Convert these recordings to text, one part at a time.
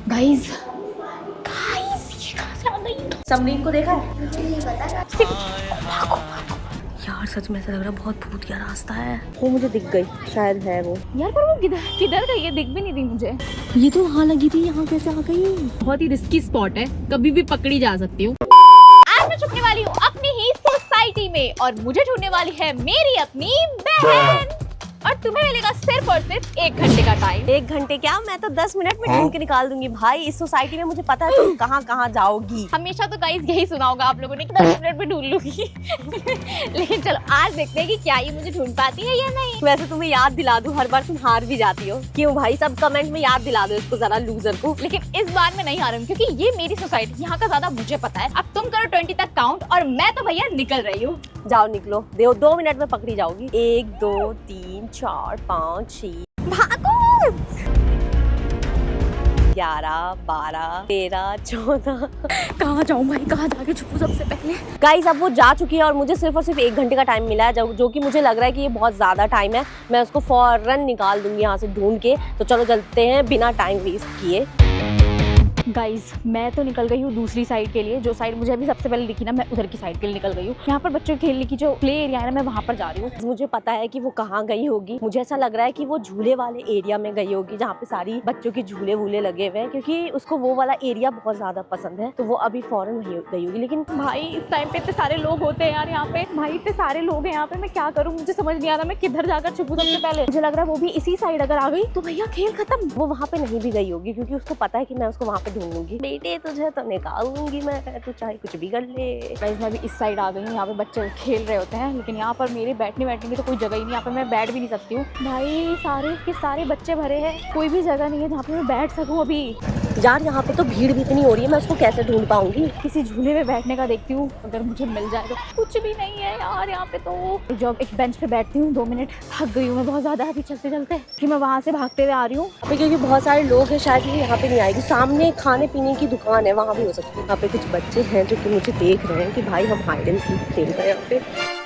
Guys ये कहाँ से आ गई? समरीन को देखा है? मुझे नहीं पता। यार सच में ऐसा लग रहा है बहुत भूतिया रास्ता है। वो मुझे दिख गई, शायद है वो। यार पर वो किधर गई है? दिख भी नहीं रही मुझे। ये तो वहाँ लगी थी, यहाँ कैसे आ गई? बहुत ही रिस्की स्पॉट है, कभी भी पकड़ी जा सकती हूँ। आज मैं छुपने वाली हूँ अपनी ही सोसाइटी में और मुझे ढूंढने वाली है मेरी अपनी बहन। और तुम्हें मिलेगा सिर्फ और सिर्फ 1 घंटे का टाइम। 1 घंटे क्या, मैं तो 10 मिनट में ढूंढ के निकाल दूंगी भाई। इस सोसाइटी में मुझे पता है तुम कहाँ कहाँ जाओगी। हमेशा तो गाइस यही सुना होगा आप लोगों ने कि 10 मिनट में ढूंढ लूंगी। लेकिन चलो आज देखते हैं कि क्या ये मुझे ढूंढ पाती है या नहीं। वैसे तुम्हें याद दिला दूं, हर बार तुम हार भी जाती हो। क्यों भाई, सब कमेंट में याद दिला दो इसको जरा, लूजर को। लेकिन इस बार मैं नहीं हारूंगी क्योंकि ये मेरी सोसाइटी, यहाँ का ज्यादा मुझे पता है। अब तुम करो 20 तक काउंट और मैं तो भैया निकल रही हूँ। जाओ निकलो, 2 मिनट में पकड़ी जाओगी। 1 2 3 4 5 6 भागो। 11 12 13 14। कहाँ जाऊँ भाई, कहाँ जाके छुपूं सबसे पहले? गाइस अब वो जा चुकी है और मुझे सिर्फ और सिर्फ 1 घंटे का टाइम मिला है, जो कि मुझे लग रहा है कि ये बहुत ज़्यादा टाइम है। मैं उसको फौरन निकाल दूंगी यहाँ से ढूंढ के। तो चलो चलते हैं बिना टाइम वेस्ट किए। गाइस मैं तो निकल गई हूँ दूसरी साइड के लिए। जो साइड मुझे अभी सबसे पहले दिखी ना, मैं उधर की साइड के लिए निकल गई हूँ। यहाँ पर बच्चों के खेलने की जो प्ले एरिया है ना, मैं वहाँ पर जा रही हूँ। मुझे पता है कि वो कहाँ गई होगी। मुझे ऐसा लग रहा है कि वो झूले वाले एरिया में गई होगी, जहाँ पे सारी बच्चों के झूले वूले लगे हुए हैं, क्योंकि उसको वो वाला एरिया बहुत ज्यादा पसंद है। तो वो अभी फौरन वहीं गई होगी। लेकिन भाई इस टाइम पे इतने सारे लोग होते हैं यार यहाँ पे। भाई इतने सारे लोग हैं यहाँ पे, मैं क्या करूँ? मुझे समझ नहीं आ रहा मैं किधर जाकर छुपूं सबसे पहले। मुझे लग रहा है वो भी इसी साइड अगर आ गई तो भैया खेल खत्म। वो वहाँ पे नहीं भी गई होगी, क्योंकि उसको पता है कि मैं उसको वहाँ पे ढूंढूंगी। बेटे तुझे तो निकाल दूंगी मैं, तू चाहे कुछ भी कर ले। गाइस मैं अभी इस साइड आ गई हूँ। यहाँ पे बच्चे खेल रहे होते हैं, लेकिन यहाँ पर मेरे बैठने की तो कोई जगह ही नहीं। यहाँ पे मैं बैठ भी नहीं सकती हूँ। भाई सारे के सारे बच्चे भरे हैं, कोई भी जगह नहीं है जहाँ पे मैं बैठ सकूँ अभी। यार यहाँ पे तो भीड़ भी इतनी हो रही है, मैं उसको कैसे ढूंढ पाऊंगी? किसी झूले में बैठने का देखती हूँ, अगर मुझे मिल जाए तो। कुछ भी नहीं है यार यहाँ पे तो। जब एक बेंच पे बैठती हूँ 2 मिनट, थक गई हूँ मैं बहुत ज्यादा अभी चलते चलते कि मैं वहाँ से भागते हुए आ रही हूँ। क्योंकि बहुत सारे लोग हैं, शायद ये यहाँ पे नहीं आएगी। सामने खाने पीने की दुकान है, वहाँ भी हो सकती है। यहाँ पे कुछ बच्चे हैं जो कि मुझे देख रहे हैं कि भाई हम हाइड एंड सीक खेल रहे हैं यहाँ पे।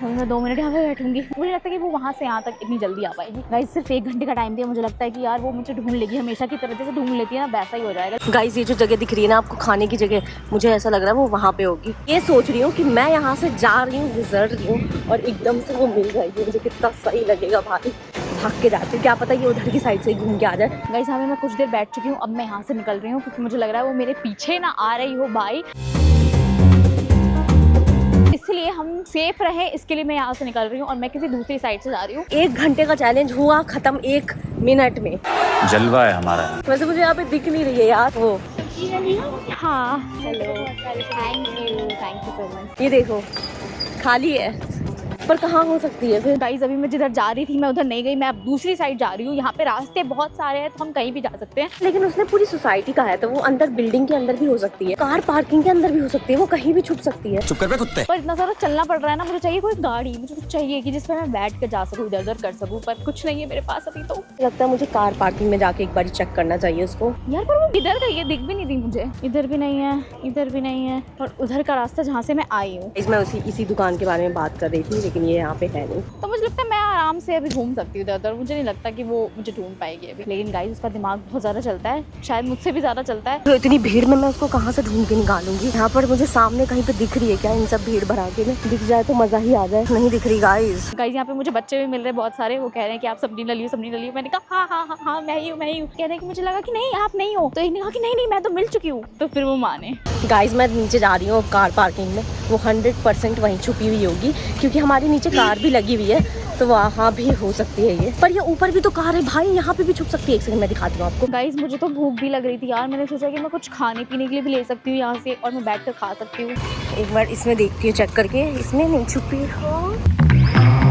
मैं 2 मिनट यहाँ पे बैठूंगी। मुझे लगता है कि वो वहाँ से यहाँ तक इतनी जल्दी आ पाएगी। गाइस सिर्फ 1 घंटे का टाइम दिया, मुझे लगता है कि यार वो मुझे ढूंढ लेगी। हमेशा की तरह जैसे ढूंढ लेती है ना, वैसा ही हो जाएगा। गाइस ये जो जगह दिख रही है ना आपको, खाने की जगह, मुझे ऐसा लग रहा है वो वहाँ पे होगी। ये सोच रही हूँ कि मैं यहाँ से जा रही हूँ, गुजर रही हूँ और एकदम से वो मिल जाएगी। मुझे कितना सही लगेगा भाई, भाग के जाती हूँ। क्या पता ये उधर की साइड से घूम के आ जाए। गाइस यहाँ पे मैं कुछ देर बैठ चुकी हूँ, अब मैं यहाँ से निकल रही हूँ क्योंकि मुझे लग रहा है वो मेरे पीछे ना आ रही हो भाई। इसलिए हम सेफ रहे, इसके लिए मैं यहाँ से निकल रही हूँ और मैं किसी दूसरी साइड से जा रही हूँ। 1 घंटे का चैलेंज हुआ खत्म 1 मिनट में। जलवा है हमारा। वैसे मुझे यहाँ पे दिख नहीं रही है यार वो। हाँ hello, thank you so much. ये देखो खाली है, पर कहाँ हो सकती है फिर? गाइस अभी मैं जिधर जा रही थी मैं उधर नहीं गई, मैं अब दूसरी साइड जा रही हूँ। यहाँ पे रास्ते बहुत सारे हैं तो हम कहीं भी जा सकते हैं। लेकिन उसने पूरी सोसाइटी का है, तो वो अंदर बिल्डिंग के अंदर भी हो सकती है, कार पार्किंग के अंदर भी हो सकती है, वो कहीं भी छुप सकती है। चुप कर बे कुत्ते। पर इतना सारा चलना पड़ रहा है ना, मुझे चाहिए कोई गाड़ी, मुझे कुछ चाहिए कि जिसपे मैं बैठ कर जा सकूँ, इधर उधर कर सकूँ, पर कुछ नहीं है मेरे पास अभी तो। लगता है मुझे कार पार्किंग में जाके एक बार चेक करना चाहिए उसको। यार पर वो इधर गई है, दिख भी नहीं रही मुझे। इधर भी नहीं है, इधर भी नहीं है, और उधर का रास्ता जहाँ से मैं आई हूँ। मैं इसी दुकान के बारे में बात कर रही थी, लेकिन ये यहाँ पे है नहीं। तो मुझे लगता है मैं आराम से अभी घूम सकती हूँ इधर उधर। मुझे नहीं लगता कि वो मुझे ढूंढ पाएगी अभी। लेकिन गाइस उसका दिमाग बहुत ज़्यादा चलता है, शायद मुझसे भी ज़्यादा चलता है। तो इतनी भीड़ में मैं उसको कहाँ से ढूंढ के निकालूंगी? यहाँ पर मुझे सामने कहीं पे दिख रही है क्या? इन सब भीड़ भरा के में दिख जाए तो मजा ही आ जाए। नहीं दिख रही गाइस। यहाँ पे मुझे बच्चे भी मिल रहे हैं बहुत सारे। वो कह रहे हैं कि आप सबनी ले लियो। मैंने कहा हाँ हाँ हाँ हाँ मैं ही हूँ। कह रहे हैं कि मुझे लगा कि नहीं आप नहीं हो, तो इन्होंने कहा कि नहीं मैं तो मिल चुकी हूँ। तो फिर वो माने। गाइस मैं नीचे जा रही हूँ कार पार्किंग में, वो 100% वहीं छुपी हुई होगी, क्योंकि हमारे नीचे कार भी लगी हुई है, तो वहाँ भी हो सकती है ये। पर ये ऊपर भी तो कार है भाई, यहाँ पे भी छुप सकती है। एक सेकंड मैं दिखाती हूँ आपको। गाइस मुझे तो भूख भी लग रही थी यार, मैंने सोचा कि मैं कुछ खाने पीने के लिए भी ले सकती हूँ यहाँ से, और मैं बैठ कर खा सकती हूँ। एक बार इसमें देखती हूँ चेक करके, इसमें नहीं छुपी हो,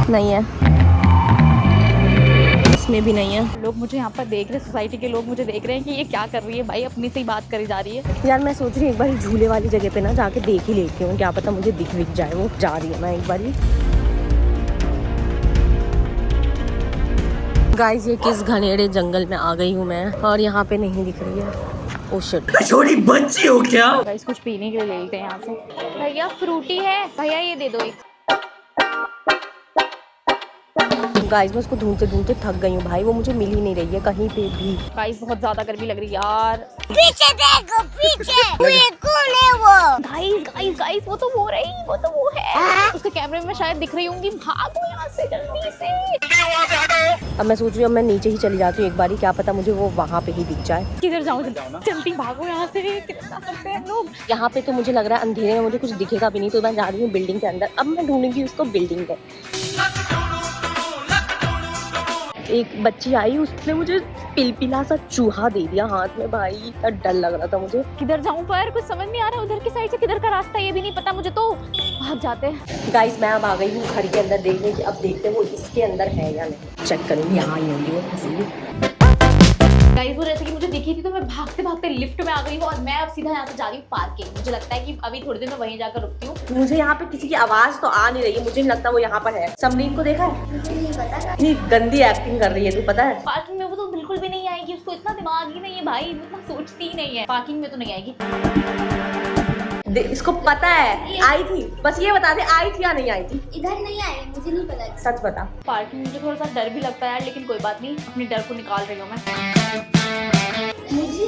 नहीं है, इसमें भी नहीं है। लोग मुझे यहाँ पर देख रहे हैं, सोसाइटी के लोग मुझे देख रहे हैं कि ये क्या कर रही है भाई, अपनी से ही बात करी जा रही है। यार मैं सोच रही हूँ एक बार झूले वाली जगह पे ना जाके देख ही लेती हूँ, क्या पता मुझे दिख जाए वो जा रही है। मैं एक बार गाइस ये किस घनेरे जंगल में आ गई हूँ मैं, और यहाँ पे नहीं दिख रही है। ओह शिट, छोटी बच्ची हो क्या? गाइस कुछ पीने के लिए ले लेते हैं यहाँ से। भैया फ्रूटी है, भैया ये दे दो एक। गाइस मैं उसको ढूंढते ढूंढते थक गई हूँ भाई, वो मुझे मिल ही नहीं रही है कहीं पे भी। गाइस बहुत ज्यादा गर्मी लग रही है यार। पीछे देखो पीछे, ये कौन है वो? गाइस गाइस गाइस वो तो वो है। उसके कैमरे में शायद दिख रही होंगी। भागो यहाँ से जल्दी से। अब मैं सोच रही हूँ अब मैं नीचे ही चली जाती हूँ एक बारी, क्या पता मुझे वो वहाँ पे ही दिख जाए। किधर जाऊँ? जल्दी भागो यहाँ से। किधर जा सकते हैं लोग? यहाँ पे तो मुझे लग रहा है अंधेरे में मुझे कुछ दिखेगा भी नहीं, तो मैं जा रही हूँ बिल्डिंग के अंदर। अब मैं ढूंढूंगी उसको बिल्डिंग में। एक बच्ची आई, उसने मुझे पिलपिला सा चूहा दे दिया हाथ में भाई, इतना डर लग रहा था मुझे। किधर जाऊँ पर कुछ समझ नहीं आ रहा। उधर की साइड से किधर का रास्ता ये भी नहीं पता मुझे, तो भाग जाते हैं। गाइस मैं अब आ गई हूँ घर के अंदर देखने की, अब देखते हैं वो इसके अंदर है या नहीं। चेक करूँगी, यहाँ ही होंगी वो फंसी। गाइस वो जैसे कि मुझे दिखी थी तो मैं भागते भागते लिफ्ट में आ गई हूँ और मैं अब सीधा यहाँ से जा रही हूँ पार्किंग। मुझे लगता है कि अभी थोड़ी देर में वहीं जाकर रुकती हूँ। मुझे यहाँ पे किसी की आवाज तो आ नहीं रही है, मुझे नहीं लगता वो यहाँ पर है। समरीन को देखा है? मुझे नहीं पता। इतनी गंदी एक्टिंग कर रही है, तू पता है? पार्किंग में वो तो बिल्कुल भी नहीं आएगी। उसको इतना दिमाग ही नहीं है भाई, वो इतना सोचती ही नहीं है। पार्किंग में तो नहीं आएगी। इसको पता है आई थी, बस ये बता दे आई थी या नहीं आई थी। इधर नहीं आए, मुझे नहीं पता। सच बता। पार्किंग मुझे थोड़ा सा डर भी लगता है लेकिन कोई बात नहीं, अपने डर को निकाल रही हूँ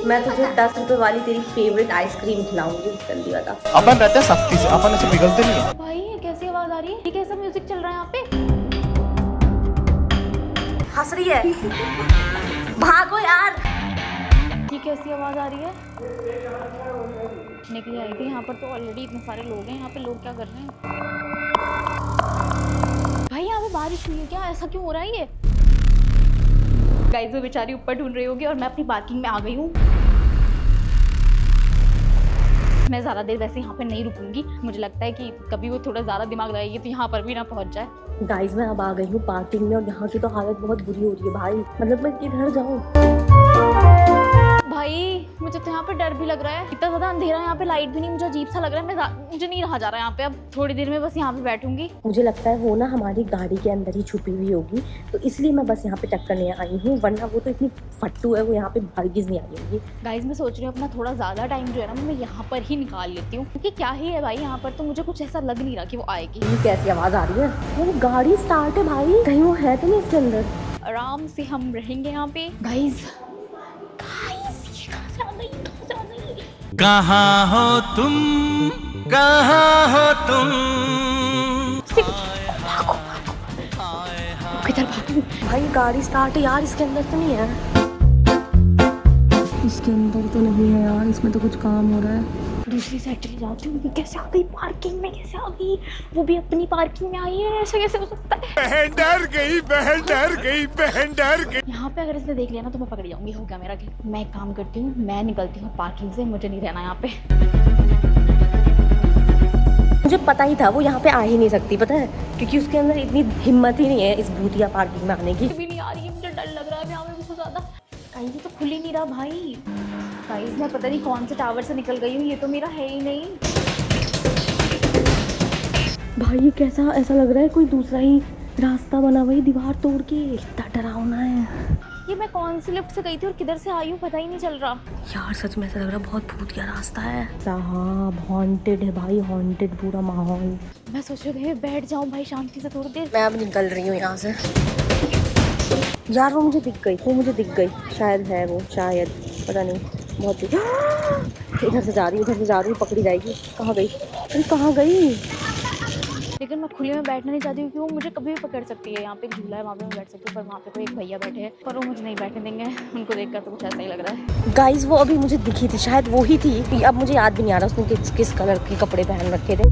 मैं तुझे 10 रुपए वाली तेरी फेवरेट आइसक्रीम खिलाऊंगी, जल्दी बता। अपन रहते हैं सख्ती से, अपन ऐसे पिघलते नहीं है। भाई ये कैसी आवाज आ रही है? ये कैसा म्यूजिक चल रहा है यहाँ पे? हंस रही है। भागो यार। ये कैसी आवाज आ रही है? निकली आई थी यहाँ पर तो ऑलरेडी इतने सारे लोग हैं। यहाँ पे लोग क्या कर रहे हैं? भाई यहाँ पे बारिश हुई है क्या? ऐसा क्यों हो रहा है ये? गाइस वो बेचारी ऊपर ढूंढ रही होगी और मैं अपनी पार्किंग में आ गई हूँ। मैं ज़्यादा देर वैसे यहाँ पे नहीं रुकूंगी। मुझे लगता है कि कभी वो थोड़ा ज़्यादा दिमाग लगाएगी तो यहाँ पर भी ना पहुँच जाए। गाइस मैं अब आ गई हूँ पार्किंग में और यहाँ की तो हालत बहुत बुरी हो रही है भाई। मतलब मैं किधर जाऊँ? भाई मुझे तो यहाँ पे डर भी लग रहा है। इतना ज़्यादा अंधेरा है यहाँ पे, लाइट भी नहीं। मुझे अजीब सा लग रहा है। मुझे नहीं रहा जा रहा है यहाँ पे। अब थोड़ी देर में बस यहाँ पे बैठूंगी। मुझे लगता है वो ना हमारी गाड़ी के अंदर ही छुपी हुई होगी, तो इसलिए मैं बस यहाँ पे चक्कर नहीं आई हूँ, वरना वो तो इतनी फट्टू है, वो यहाँ पे हरगिज़ नहीं आई होगी। गाइज मैं सोच रही हूँ अपना थोड़ा ज़्यादा टाइम जो है ना मैं यहाँ पर ही निकाल लेती हूँ, क्योंकि क्या ही है भाई यहाँ पर, तो मुझे कुछ ऐसा लग नहीं रहा कि वो आएगी। ये कैसी आवाज़ आ रही है? वो गाड़ी स्टार्ट है भाई, कहीं वो है तो नहीं इसके अंदर? आराम से हम रहेंगे यहाँ पे। गाइज कहाँ हो तुम, कहाँ हो तुम? किधर भागूं? भाई गाड़ी स्टार्ट है यार, इसके अंदर तो नहीं है। इसके अंदर तो नहीं है यार, इसमें तो कुछ काम हो रहा है। दूसरी साइड चली जाती हूँ। कैसे आ गई पार्किंग में? कैसे आ गई? वो भी अपनी पार्किंग में आई है। ऐसे कैसे हो सकता है? बहन डर गई, बहन डर गई, बहन डर गई। यहाँ पे अगर इसने देख लिया ना तो मैं पकड़ जाऊंगी। हो गया मेरा खेल। मैं एक काम करती हूँ, मैं निकलती हूँ पार्किंग से। मुझे नहीं रहना यहाँ पे। मुझे पता ही था वो यहाँ पे आ ही नहीं सकती, पता है, क्योंकि उसके अंदर इतनी हिम्मत ही नहीं है इस भूतिया पार्किंग में आने की। भी नहीं आ रही है, मुझे डर लग रहा है यहाँ पे बहुत ज्यादा। कहीं तो खुल ही नहीं रहा भाई। गाइस मैं पता नहीं कौन से टावर से निकल गई हूँ, ये तो मेरा है ही नहीं। भाई ये कैसा, ऐसा लग रहा है कोई दूसरा ही रास्ता बना हुआ है दीवार तोड़ के। इतना डरावना है। ये मैं कौन सी लिफ्ट से गई थी और किधर से आई हूँ पता ही नहीं चल रहा। यार सच में ऐसा लग रहा है बहुत भूतिया रास्ता है। हाँ हॉन्टेड है भाई, हॉन्टेड पूरा माहौल। मैं सोच रही हूँ बैठ जाऊँ भाई शांति से थोड़ी देर। मैं अब निकल रही हूँ यहाँ से। यार वो मुझे दिख गई, वो मुझे दिख गई, शायद है वो, शायद, पता नहीं। बहुत इधर से जा रही हूँ, इधर से जा रही हूँ, पकड़ी जाएगी। कहाँ गई? अरे कहाँ गई? लेकिन मैं खुले में बैठना नहीं चाहती क्योंकि वो मुझे कभी भी पकड़ सकती है। यहाँ पे एक झूला है, वहाँ पे मैं बैठ सकती हूँ, पर वहाँ पे कोई एक भैया बैठे हैं, पर वो मुझे नहीं बैठने देंगे। उनको देखकर तो कुछ ऐसा ही लग रहा है। गाइस वो अभी मुझे दिखी थी, शायद वो ही थी। अब मुझे याद भी नहीं आ रहा उसने किस कलर के कपड़े पहन रखे थे।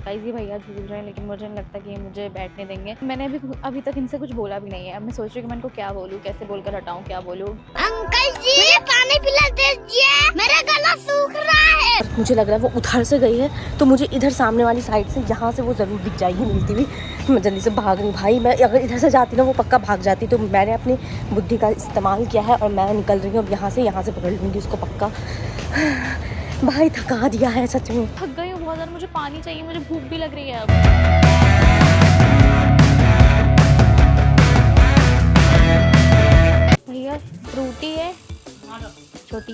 गाइस ये भैया झूल रहे हैं लेकिन मुझे नहीं लगता कि ये मुझे बैठने देंगे। मैंने अभी तक इनसे कुछ बोला भी नहीं है। अब मैं सोच रही हूँ कि मैं इनको क्या बोलूँ, कैसे बोलकर हटाऊँ, क्या बोलूँ। अंकल जी पानी पिला दीजिए, मेरा गला सूख रहा है। मुझे लग रहा है वो उधर से गई है, तो मुझे इधर सामने वाली साइड से यहाँ से वो ज़रूर दिख जाएगी मिलती हुई। मैं जल्दी से भाग रही हूँ भाई। मैं अगर इधर से जाती ना वो पक्का भाग जाती, तो मैंने अपनी बुद्धि का इस्तेमाल किया है और मैं निकल रही हूँ अब यहाँ से पकड़ लूँगी उसको पक्का। भाई थका दिया है सच में। थक गई हूँ बहुत ज़्यादा। मुझे पानी चाहिए, मुझे भूख भी लग रही है अब। भैया फ्रूटी है छोटी,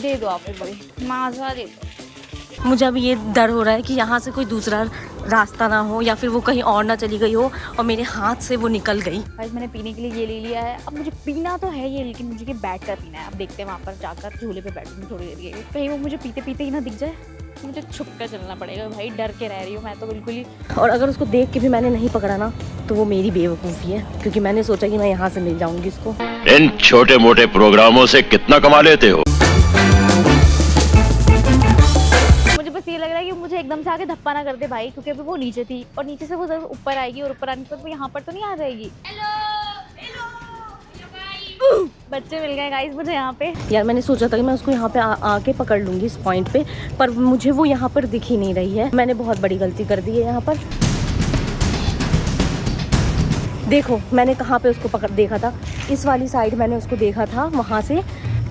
दे दो आप बड़ी, माजा दे दो। मुझे अब ये डर हो रहा है कि यहाँ से कोई दूसरा रास्ता ना हो या फिर वो कहीं और ना चली गई हो और मेरे हाथ से वो निकल गई। गाइस मैंने पीने के लिए ये ले लिया है। अब मुझे पीना तो है ये, लेकिन मुझे बैठ कर पीना है। अब देखते हैं वहाँ पर जाकर झूले पे बैठूंगी थोड़ी देर के लिए, कहीं वो मुझे पीते पीते ही ना दिख जाए। मुझे छुप कर चलना पड़ेगा भाई, डर के रह रही हूँ मैं तो बिल्कुल ही। और अगर उसको देख के भी मैंने नहीं पकड़ा ना तो वो मेरी बेवकूफ़ी है, क्योंकि मैंने सोचा कि मैं यहाँ से मिल जाऊंगी इसको। इन छोटे मोटे प्रोग्रामों से कितना कमा लेते हो? मुझे बस ये लग रहा है कि मुझे एकदम से आके धप्पा ना कर दे भाई, क्योंकि अभी वो नीचे थी और नीचे से वो जरूर ऊपर आएगी और ऊपर आने के बाद वो यहाँ पर तो नहीं आ जाएगी। बच्चे मिल गए गाइस मुझे यहाँ पे। यार मैंने सोचा था कि मैं उसको यहाँ पे आके पकड़ लूंगी इस पॉइंट पे, पर मुझे वो यहाँ पर दिख ही नहीं रही है। मैंने बहुत बड़ी गलती कर दी है यहाँ पर। देखो मैंने कहाँ पे उसको पकड़ देखा था, इस वाली साइड मैंने उसको देखा था वहाँ से।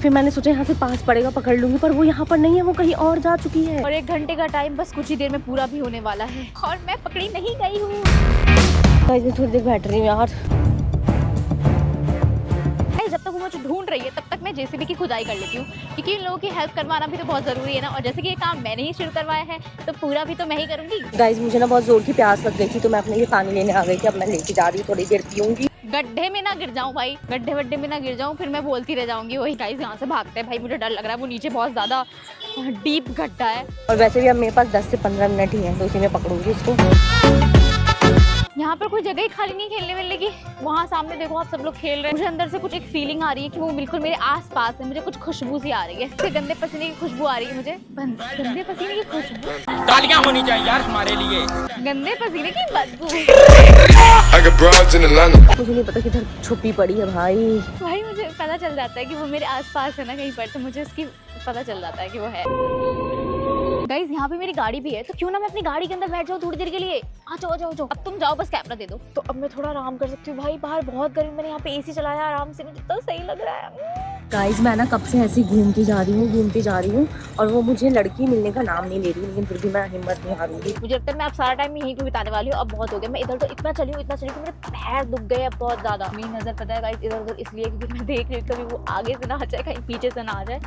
फिर मैंने सोचा यहाँ से पास पड़ेगा पकड़ लूंगी, पर वो यहाँ पर नहीं है, वो कहीं और जा चुकी है। और 1 घंटे का टाइम बस कुछ ही देर में पूरा भी होने वाला है और मैं पकड़ी नहीं गई हूँ। मैं थोड़ी देर बैठ रही हूँ यार। जब तक वो मुझे ढूंढ रही है तब तक मैं जेसीबी की खुदाई कर लेती हूँ, क्योंकि इन लोगों की हेल्प करवाना भी तो बहुत ज़रूरी है ना। और जैसे कि ये काम मैंने ही शुरू करवाया है तो पूरा भी तो मैं ही करूँगी। गाइस मुझे ना बहुत जोर की प्यास लग गई थी, तो मैं अपने लिए पानी लेने आ गई थी। अब मैं लेके जा रही हूँ, थोड़ी देर पीऊंगी। गड्ढे में ना गिर जाऊं भाई, गड्ढे वड्ढे में ना गिर जाऊं, फिर मैं बोलती रह जाऊंगी वही। गाइस यहाँ से भागते हैं भाई, मुझे डर लग रहा है। वो नीचे बहुत ज़्यादा डीप गड्ढा है और वैसे भी अब मेरे पास 10 से 15 मिनट ही है, तो उसी में पकड़ूंगी इसको। यहाँ पर कोई जगह ही खाली नहीं खेलने मिलने की। वहाँ सामने देखो आप सब लोग खेल रहे हैं। मुझे अंदर से कुछ एक फीलिंग आ रही है कि वो बिल्कुल मेरे आसपास है। मुझे कुछ खुशबू सी आ रही है, इससे गंदे पसीने की खुशबू आ रही है मुझे। गंदे पसीने की खुशबू, तालियां होनी चाहिए यार हमारे लिए। गंदे पसीने की बदबू। मुझे नहीं पता किधर छुपी पड़ी है भाई। भाई मुझे पता चल जाता है कि वो मेरे आसपास है ना कहीं पर, तो मुझे इसकी पता चल जाता है कि वो है। गाइस यहाँ पे मेरी गाड़ी भी है, तो क्यों ना मैं अपनी गाड़ी के अंदर बैठ जाऊँ थोड़ी देर के लिए। आ जाओ जाओ जाओ, अब तुम जाओ बस कैमरा दे दो। तो अब मैं थोड़ा आराम कर सकती हूँ भाई। बाहर बहुत गर्मी, मैंने यहाँ पे एसी चलाया आराम से, मुझे तो सही लग रहा है। गाइस मैं ना कब से ऐसी घूमती जा रही हूँ और वो मुझे लड़की मिलने का नाम नहीं ले रही, लेकिन फिर भी मैं हिम्मत नहीं हारूंगी। मुझे लगता है मैं अब सारा टाइम यहीं पे बिताने वाली हूँ। अब बहुत हो गया, मैं इधर तो इतना चली हूँ कि मेरे पैर दुख गए अब बहुत ज्यादा। मेरी नजर पता है गाइस इधर उधर इसलिए क्योंकि मैं देख रही हूँ कभी वो आगे से ना आ जाए, कहीं पीछे से ना आ जाए।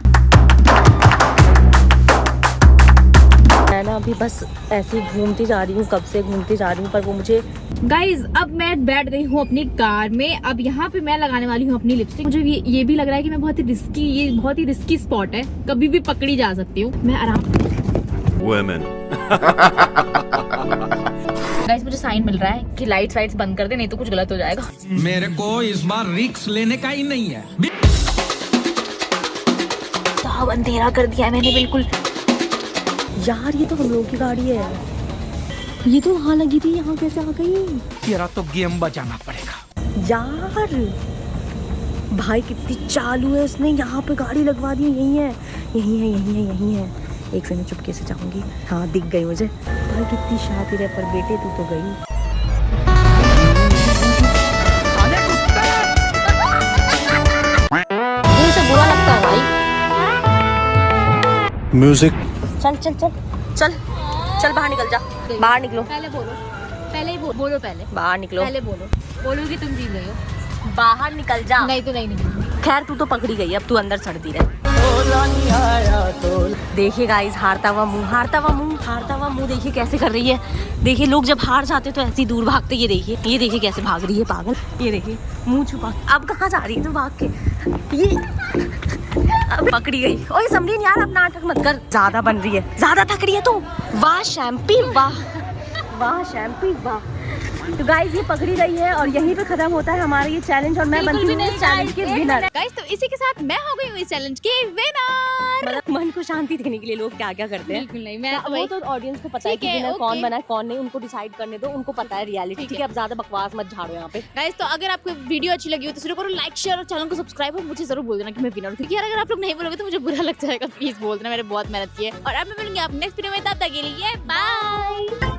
मैं ना अभी बस ऐसे ही घूमती जा रही हूँ, कब से घूमती जा रही हूँ, पर वो मुझे। गाइज अब मैं बैठ गई हूँ अपनी कार में। अब यहाँ पे मैं लगाने वाली हूँ अपनी लिपस्टिक। मुझे ये भी लग रहा है कि मैं बहुत ही रिस्की स्पॉट है, कभी भी पकड़ी जा सकती हूँ। मैं आराम गाइस मुझे साइन मिल रहा है कि लाइट्स बंद कर दे, नहीं तो कुछ गलत हो जाएगा। मेरे को इस बार रिस्क लेने का ही नहीं है। साहब अंधेरा कर दिया है मैंने बिल्कुल। यार ये तो हम लोगों की गाड़ी है, ये तो वहाँ लगी थी, यहाँ कैसे आ गई? तेरा तो गेम बजाना पड़ेगा यार। भाई कितनी चालू है, उसने यहाँ पे गाड़ी लगवा दी है। यही है। एक से मैं चुपके से जाऊंगी। हाँ दिख गई मुझे। भाई कितनी शातिर है, पर बेटे तू तो गई। मुझे बुरा लगता है भाई। म्यूजिक। चल बाहर निकल जा, बाहर निकलो। पहले बोलो पहले बाहर निकलो। पहले बोलो कि तुम जीत गई हो। बाहर निकल जा। नहीं तो नहीं निकलूंगी। खैर तू तो पकड़ी गई, अब तू अंदर सड़ती रहे। देखिए गाइस, हारता हुआ मुंह देखिए कैसे कर रही है। देखिए लोग जब हार जाते तो ऐसे ही दूर भागते। ये देखिए कैसे भाग रही है पागल। ये देखिए मुंह छुपा। अब कहाँ जा रही है तू भाग के? ये अब पकड़ी गई। ओए समरीन यार अब नाटक मत कर, ज्यादा बन रही है, ज्यादा थक रही है तू। वाह शैम्पी वाह। तो गाइस ये पकड़ी गई है और यहीं पे खत्म होता है हमारा ये चैलेंज, और मैं बनती हूँ इस चैलेंज के विनर। गाइस तो इसी के साथ मैं हो गई हूँ इस चैलेंज की विनर। मतलब मन को शांति देने के लिए लोग क्या क्या करते हैं। बिल्कुल नहीं, मैं वो तो ऑडियंस को पता है कि विनर कौन बना है कौन नहीं, उनको डिसाइड करने दो, उनको पता है रियलिटी। ठीक है अब ज्यादा बकवास मत झाड़ो यहाँ पे। गाइस तो अगर आपको वीडियो अच्छी लगी हो तो जरूर करो लाइक शेयर और चैनल को सब्सक्राइब, और मुझे जरूर बोल देना कि मैं विनर हूँ, क्योंकि अगर आप लोग नहीं बोलोगे तो मुझे बुरा लग जाएगा। प्लीज बोल देना, मैंने बहुत मेहनत की है। और अब मैं मिलूंगी आप नेक्स्ट वीडियो में, तब तक के लिए बाय।